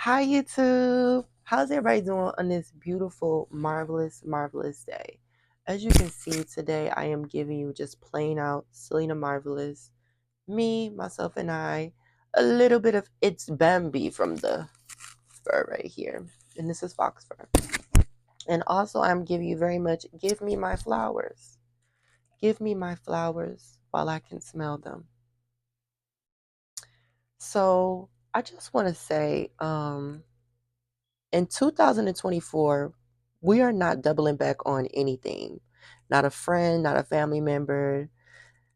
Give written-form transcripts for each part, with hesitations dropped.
Hi, YouTube. How's everybody doing on this beautiful, marvelous, marvelous day? As you can see today, I am giving you just plain out Selena Marvelous, me, myself, and I, a little bit of Itsbambii from the fur right here. And this is fox fur. And also, I'm giving you very much, give me my flowers. Give me my flowers while I can smell them. So, I just want to say, in 2024, we are not doubling back on anything. Not a friend, not a family member,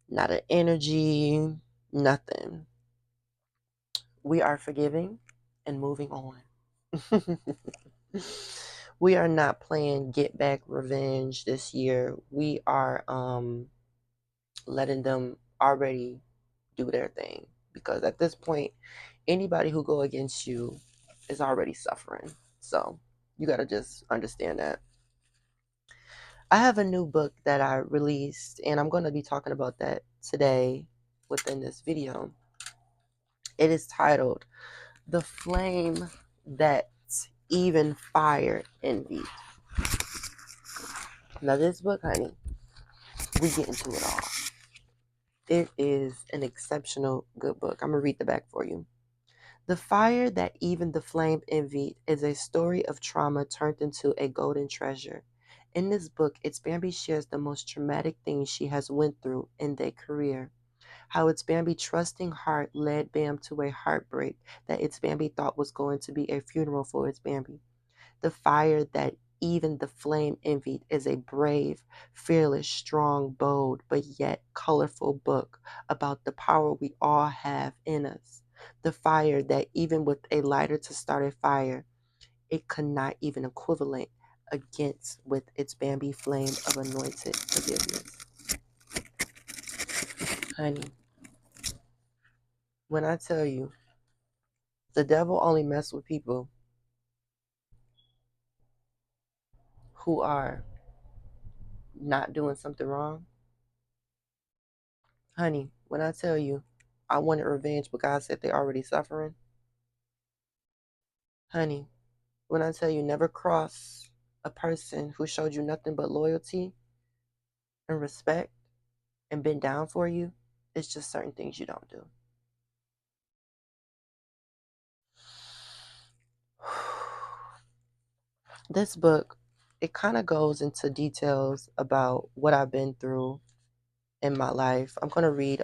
not an energy, nothing. We are forgiving and moving on. We are not playing get back revenge this year. We are letting them already do their thing, because at this point, anybody who go against you is already suffering. So you got to just understand that. I have a new book that I released, and I'm going to be talking about that today within this video. It is titled The Flame That Even Fire Envied. Now, this book, honey, we get into it all. It is an exceptional good book. I'm going to read the back for you. The fire that even the flame envied is a story of trauma turned into a golden treasure. In this book, Itsbambii shares the most traumatic things she has went through in their career. How Itsbambii trusting heart led Bam to a heartbreak that Itsbambii thought was going to be a funeral for Itsbambii. The fire that even the flame envied is a brave, fearless, strong, bold, but yet colorful book about the power we all have in us. The fire that even with a lighter to start a fire, it could not even equivalent against with Itsbambii flame of anointed forgiveness. Honey, when I tell you, the devil only messes with people who are not doing something wrong. Honey, when I tell you I wanted revenge, but God said they're already suffering. Honey, when I tell you never cross a person who showed you nothing but loyalty and respect and been down for you, it's just certain things you don't do. This book, it kind of goes into details about what I've been through in my life. I'm going to read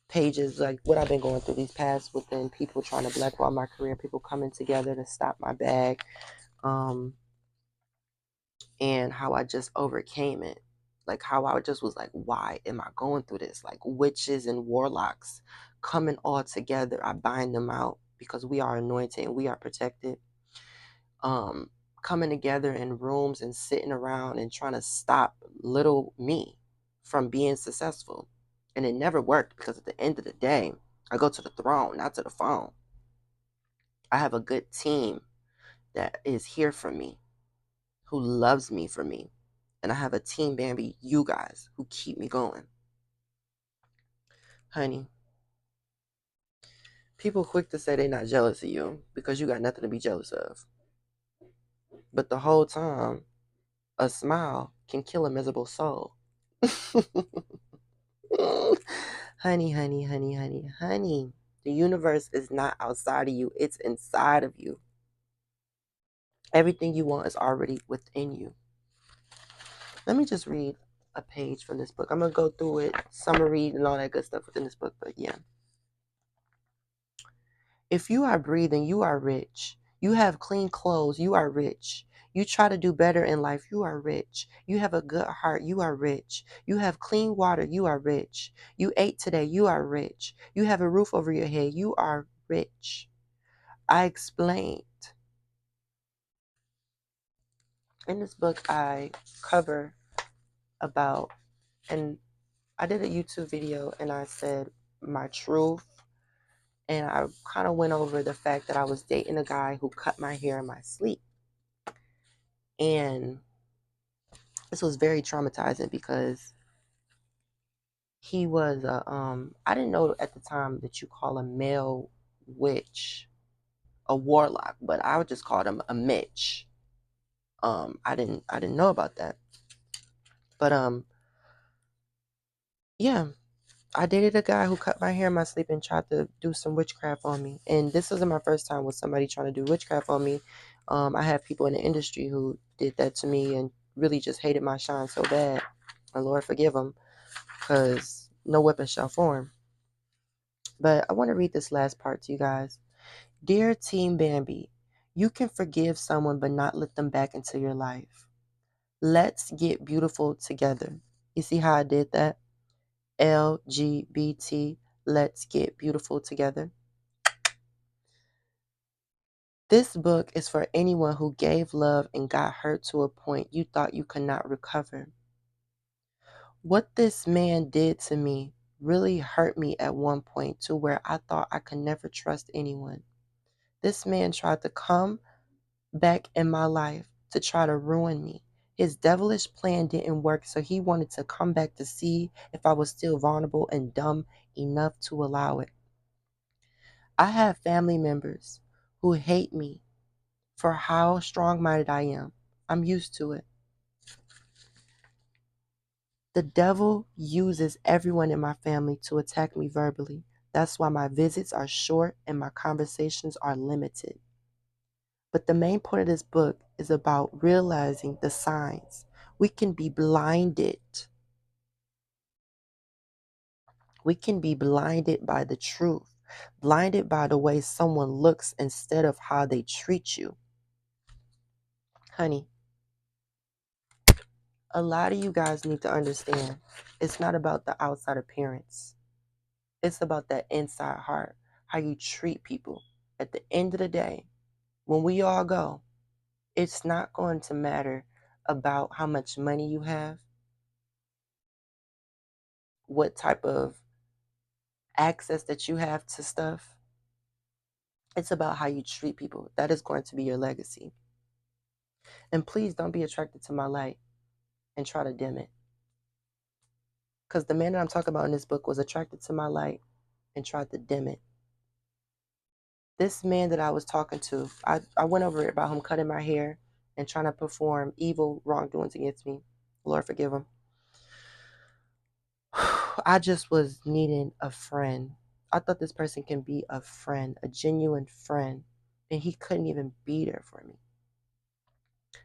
pages like what I've been going through these past within people trying to blackball my career, people coming together to stop my bag, and how I just overcame it. Like how I just was like, why am I going through this? Like witches and warlocks coming all together. I bind them out because we are anointed and we are protected. Coming together in rooms and sitting around and trying to stop little me from being successful. And it never worked, because at the end of the day, I go to the throne, not to the phone. I have a good team that is here for me, who loves me for me. And I have a team, Bambi, you guys, who keep me going. Honey, people quick to say they're not jealous of you because you got nothing to be jealous of. But the whole time, a smile can kill a miserable soul. Honey, honey, honey, honey, honey. The universe is not outside of you. It's inside of you. Everything you want is already within you. Let me just read a page from this book. I'm going to go through it, summary, and all that good stuff within this book. But yeah. If you are breathing, you are rich. You have clean clothes, you are rich. You try to do better in life, you are rich. You have a good heart, you are rich. You have clean water, you are rich. You ate today, you are rich. You have a roof over your head, you are rich. I explained. In this book, I cover about, and I did a YouTube video and I said my truth. And I kind of went over the fact that I was dating a guy who cut my hair in my sleep. And this was very traumatizing because he was I didn't know at the time that you call a male witch a warlock, but I would just call him a Mitch. I didn't know about that. But yeah, I dated a guy who cut my hair in my sleep and tried to do some witchcraft on me. And this wasn't my first time with somebody trying to do witchcraft on me. I have people in the industry who did that to me and really just hated my shine so bad. My Lord forgive them, because no weapon shall form. But I want to read this last part to you guys. Dear Team Bambi, you can forgive someone but not let them back into your life. Let's get beautiful together. You see how I did that? LGBT, let's get beautiful together. This book is for anyone who gave love and got hurt to a point you thought you could not recover. What this man did to me really hurt me at one point to where I thought I could never trust anyone. This man tried to come back in my life to try to ruin me. His devilish plan didn't work, so he wanted to come back to see if I was still vulnerable and dumb enough to allow it. I have family members who hate me for how strong-minded I am. I'm used to it. The devil uses everyone in my family to attack me verbally. That's why my visits are short and my conversations are limited. But the main point of this book is about realizing the signs. We can be blinded. We can be blinded by the truth, blinded by the way someone looks instead of how they treat you. Honey, a lot of you guys need to understand it's not about the outside appearance. It's about that inside heart, how you treat people. At the end of the day, when we all go, it's not going to matter about how much money you have, what type of access that you have to stuff. It's about how you treat people. That is going to be your legacy. And please don't be attracted to my light and try to dim it. Because the man that I'm talking about in this book was attracted to my light and tried to dim it. This man that I was talking to, I went over it about him cutting my hair and trying to perform evil wrongdoings against me. Lord forgive him. I just was needing a friend. I thought this person can be a friend, a genuine friend, and he couldn't even be there for me.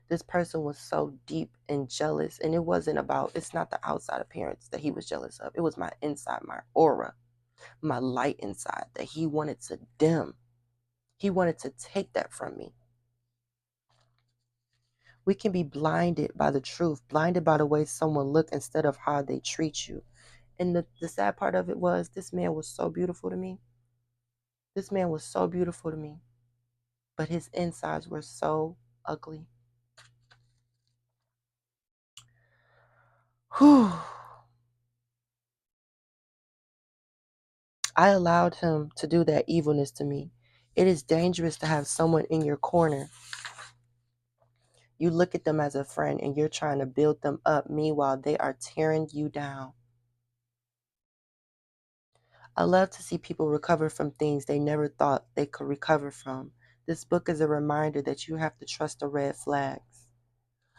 This person was so deep and jealous, and it's not the outside appearance that he was jealous of. It was my inside, my aura, my light inside that he wanted to dim. He wanted to take that from me. We can be blinded by the truth, blinded by the way someone looks instead of how they treat you. And the sad part of it was this man was so beautiful to me. This man was so beautiful to me. But his insides were so ugly. Whew. I allowed him to do that evilness to me. It is dangerous to have someone in your corner. You look at them as a friend and you're trying to build them up. Meanwhile, they are tearing you down. I love to see people recover from things they never thought they could recover from. This book is a reminder that you have to trust the red flags.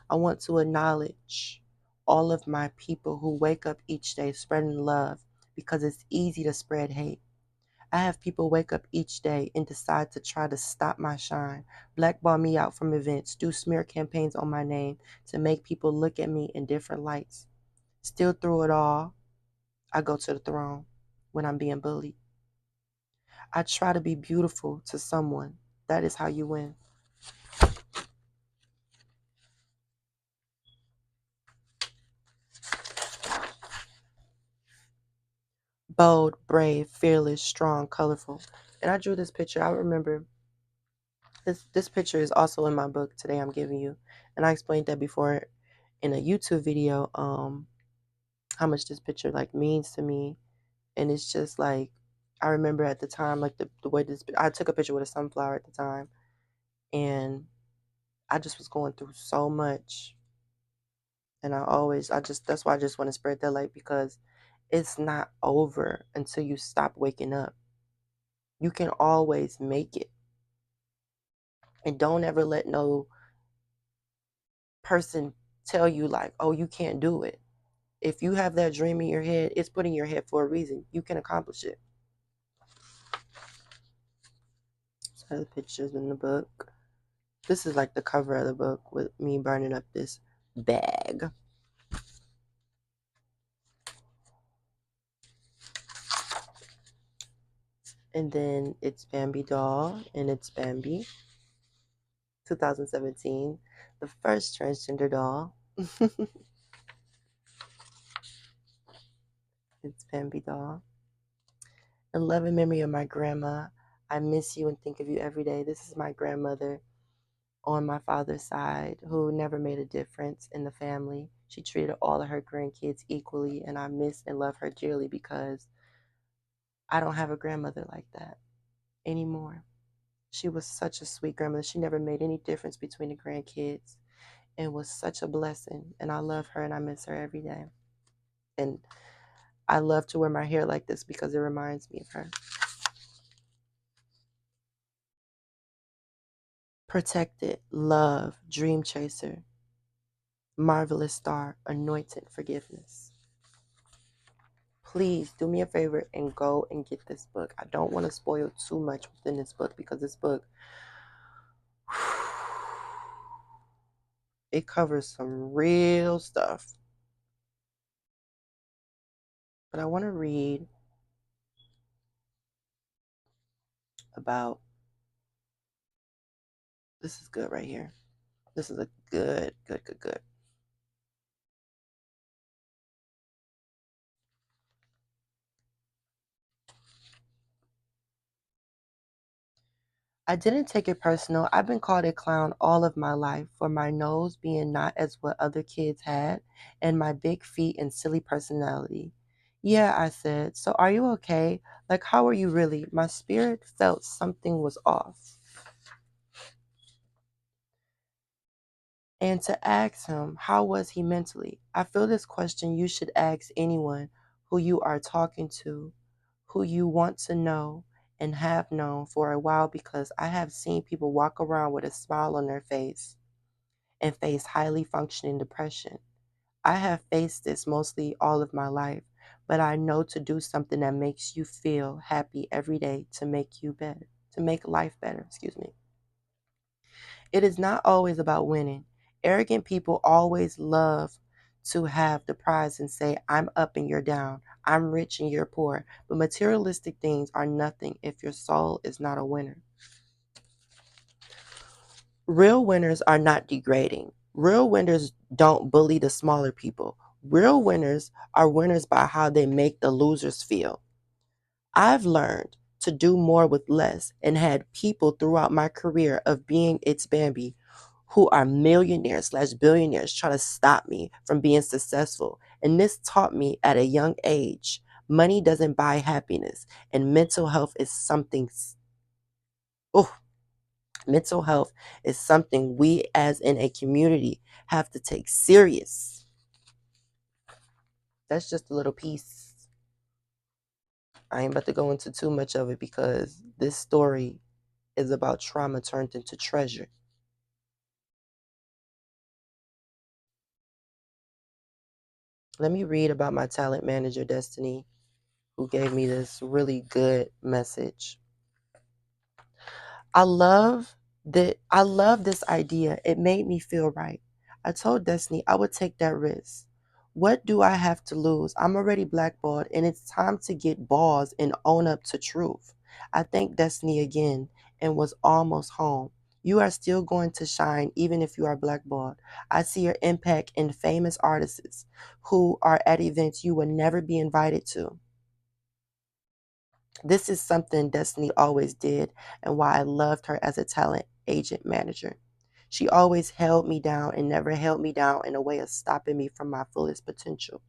I want to acknowledge all of my people who wake up each day spreading love because it's easy to spread hate. I have people wake up each day and decide to try to stop my shine, blackball me out from events, do smear campaigns on my name to make people look at me in different lights. Still through it all, I go to the throne when I'm being bullied. I try to be beautiful to someone. That is how you win. Bold, brave, fearless, strong, colorful. And I drew this picture. I remember this picture is also in my book today I'm giving you. And I explained that before in a YouTube video, how much this picture like means to me. And it's just like I remember at the time, like the way I took a picture with a sunflower at the time, and I just was going through so much. And that's why I just want to spread that light, because it's not over until you stop waking up. You can always make it. And don't ever let no person tell you like, oh, you can't do it. If you have that dream in your head, it's put in your head for a reason. You can accomplish it. So the pictures in the book. This is like the cover of the book with me burning up this bag. And then Itsbambii doll and Itsbambii, 2017, the first transgender doll. Itsbambii doll. In love and memory of my grandma, I miss you and think of you every day. This is my grandmother on my father's side who never made a difference in the family. She treated all of her grandkids equally, and I miss and love her dearly because I don't have a grandmother like that anymore. She was such a sweet grandmother. She never made any difference between the grandkids and was such a blessing. And I love her and I miss her every day. And I love to wear my hair like this because it reminds me of her. Protected, love, dream chaser, marvelous star, anointed forgiveness. Please do me a favor and go and get this book. I don't want to spoil too much within this book because this book, it covers some real stuff. But I want to read about, this is good right here. This is a good. I didn't take it personal. I've been called a clown all of my life for my nose being not as what other kids had and my big feet and silly personality. Yeah, I said, so are you okay? Like, how are you really? My spirit felt something was off. And to ask him, how was he mentally? I feel this question you should ask anyone who you are talking to, who you want to know and have known for a while, because I have seen people walk around with a smile on their face and face highly functioning depression. I have faced this mostly all of my life, but I know to do something that makes you feel happy every day to make you better, to make life better, excuse me. It is not always about winning. Arrogant people always love to have the prize and say, I'm up and you're down. I'm rich and you're poor. But materialistic things are nothing if your soul is not a winner. Real winners are not degrading. Real winners don't bully the smaller people. Real winners are winners by how they make the losers feel. I've learned to do more with less and had people throughout my career of being Itsbambii who are millionaires slash billionaires try to stop me from being successful. And this taught me at a young age, money doesn't buy happiness, and mental health is something, oh, mental health is something we as in a community have to take serious. That's just a little piece. I ain't about to go into too much of it because this story is about trauma turned into treasure. Let me read about my talent manager, Destiny, who gave me this really good message. I love this idea. It made me feel right. I told Destiny I would take that risk. What do I have to lose? I'm already blackballed and it's time to get balls and own up to truth. I thanked Destiny again and was almost home. You are still going to shine even if you are blackballed. I see your impact in famous artists who are at events you would never be invited to. This is something Destiny always did and why I loved her as a talent agent manager. She always held me down and never held me down in a way of stopping me from my fullest potential.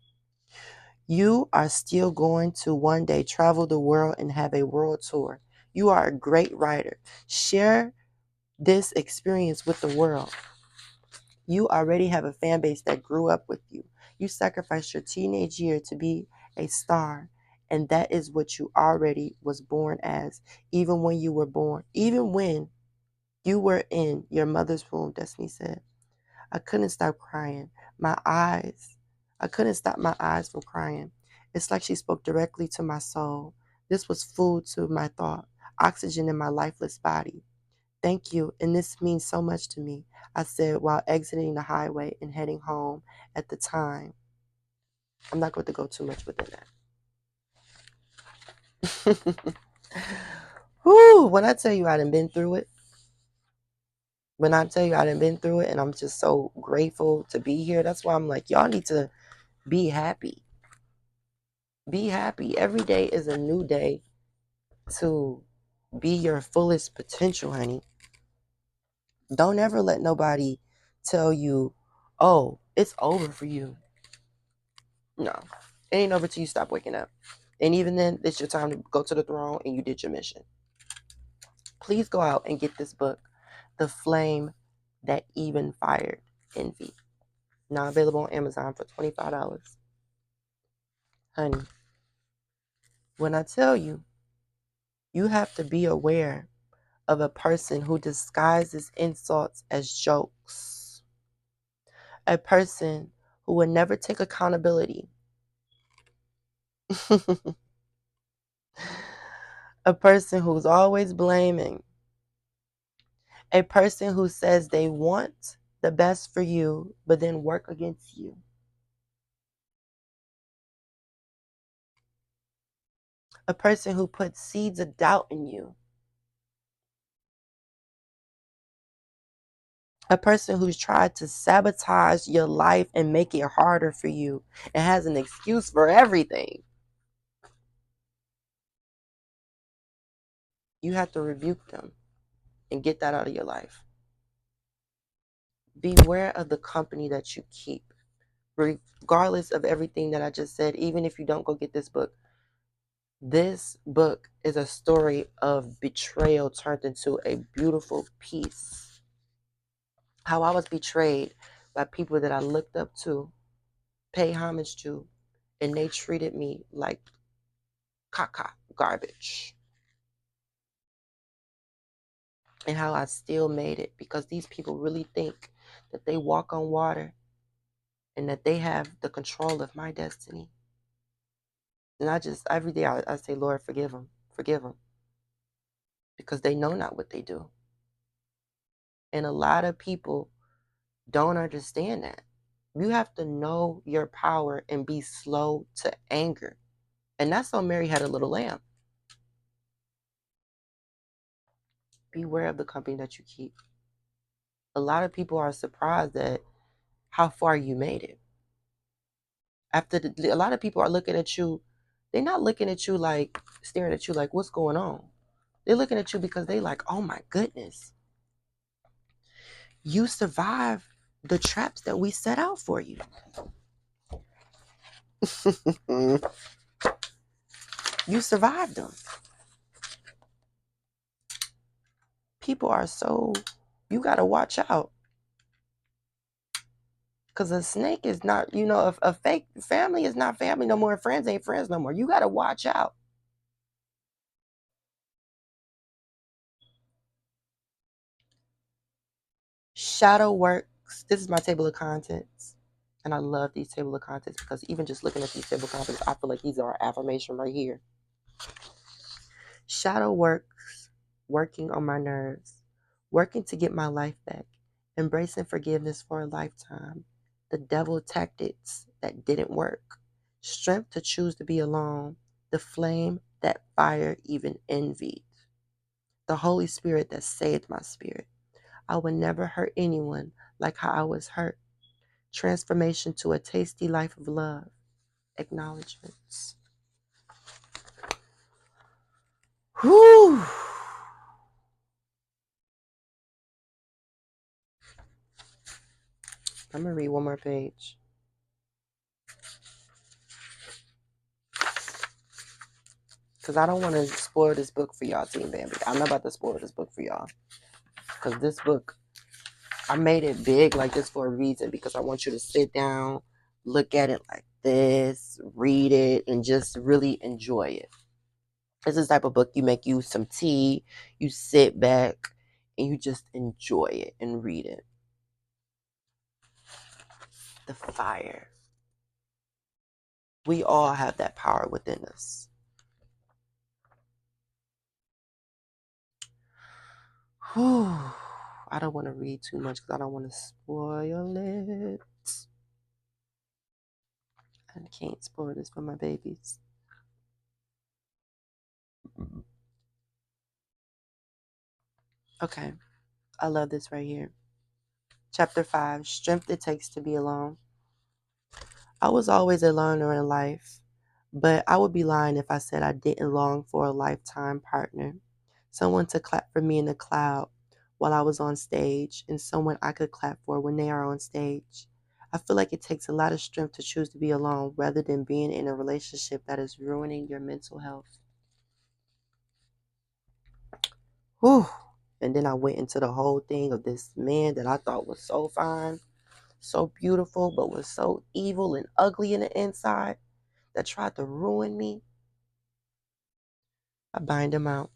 You are still going to one day travel the world and have a world tour. You are a great writer. Share this experience with the world. You already have a fan base that grew up with you. You sacrificed your teenage year to be a star, and that is what you already was born as. Even when You were in your mother's womb, Destiny said. I couldn't stop crying. I couldn't stop my eyes from crying. It's like she spoke directly to my soul. This was food to my thought, oxygen in my lifeless body. Thank you, and this means so much to me, I said while exiting the highway and heading home at the time. I'm not going to go too much within that. Whew, when I tell you I done been through it, and I'm just so grateful to be here, that's why I'm like, y'all need to be happy. Be happy. Every day is a new day to be your fullest potential, honey. Don't ever let nobody tell you, oh, it's over for you. No, it ain't over till you stop waking up. And even then, it's your time to go to the throne and you did your mission. Please go out and get this book, The Flame That Even Fired Envy. Now available on Amazon for $25. Honey, when I tell you, you have to be aware of a person who disguises insults as jokes, a person who will never take accountability, a person who's always blaming, a person who says they want the best for you but then work against you, a person who puts seeds of doubt in you, a person who's tried to sabotage your life and make it harder for you and has an excuse for everything. You have to rebuke them and get that out of your life. Beware of the company that you keep. Regardless of everything that I just said, even if you don't go get this book is a story of betrayal turned into a beautiful piece. How I was betrayed by people that I looked up to, pay homage to, and they treated me like caca, garbage. And how I still made it because these people really think that they walk on water and that they have the control of my destiny. And every day I say, Lord, forgive them, because they know not what they do. And a lot of people don't understand that. You have to know your power and be slow to anger. And that's how Mary had a little lamb. Beware of the company that you keep. A lot of people are surprised at how far you made it. A lot of people are looking at you, they're not looking at you like, staring at you like, what's going on? They're looking at you because they like, oh my goodness. You survived the traps that we set out for you. You survived them. People are you got to watch out. Because a snake is not, a fake family is not family no more. Friends ain't friends no more. You got to watch out. Shadow works. This is my table of contents. And I love these table of contents because even just looking at these table of contents, I feel like these are our affirmation right here. Shadow works, working on my nerves, working to get my life back, embracing forgiveness for a lifetime, the devil tactics that didn't work, strength to choose to be alone, the flame that fire even envied, the Holy Spirit that saved my spirit. I would never hurt anyone like how I was hurt. Transformation to a tasty life of love. Acknowledgements. Whew. I'm going to read one more page. Because I don't want to spoil this book for y'all, Team Bambi. I'm not about to spoil this book for y'all. Because this book, I made it big like this for a reason. Because I want you to sit down, look at it like this, read it, and just really enjoy it. It's this type of book you make you some tea, you sit back, and you just enjoy it and read it. The fire. We all have that power within us. Whew. I don't want to read too much because I don't want to spoil it. I can't spoil this for my babies. Okay, I love this right here. Chapter 5, Strength It Takes to Be Alone. I was always a learner in life, but I would be lying if I said I didn't long for a lifetime partner. Someone to clap for me in the cloud while I was on stage, and someone I could clap for when they are on stage. I feel like it takes a lot of strength to choose to be alone rather than being in a relationship that is ruining your mental health. Whew. And then I went into the whole thing of this man that I thought was so fine, so beautiful, but was so evil and ugly in the inside that tried to ruin me. I bind him out.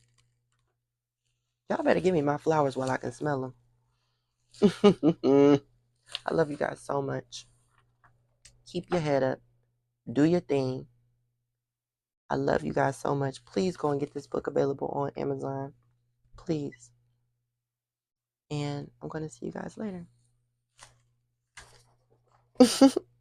Y'all better give me my flowers while I can smell them. I love you guys so much. Keep your head up. Do your thing. I love you guys so much. Please go and get this book available on Amazon. Please. And I'm going to see you guys later.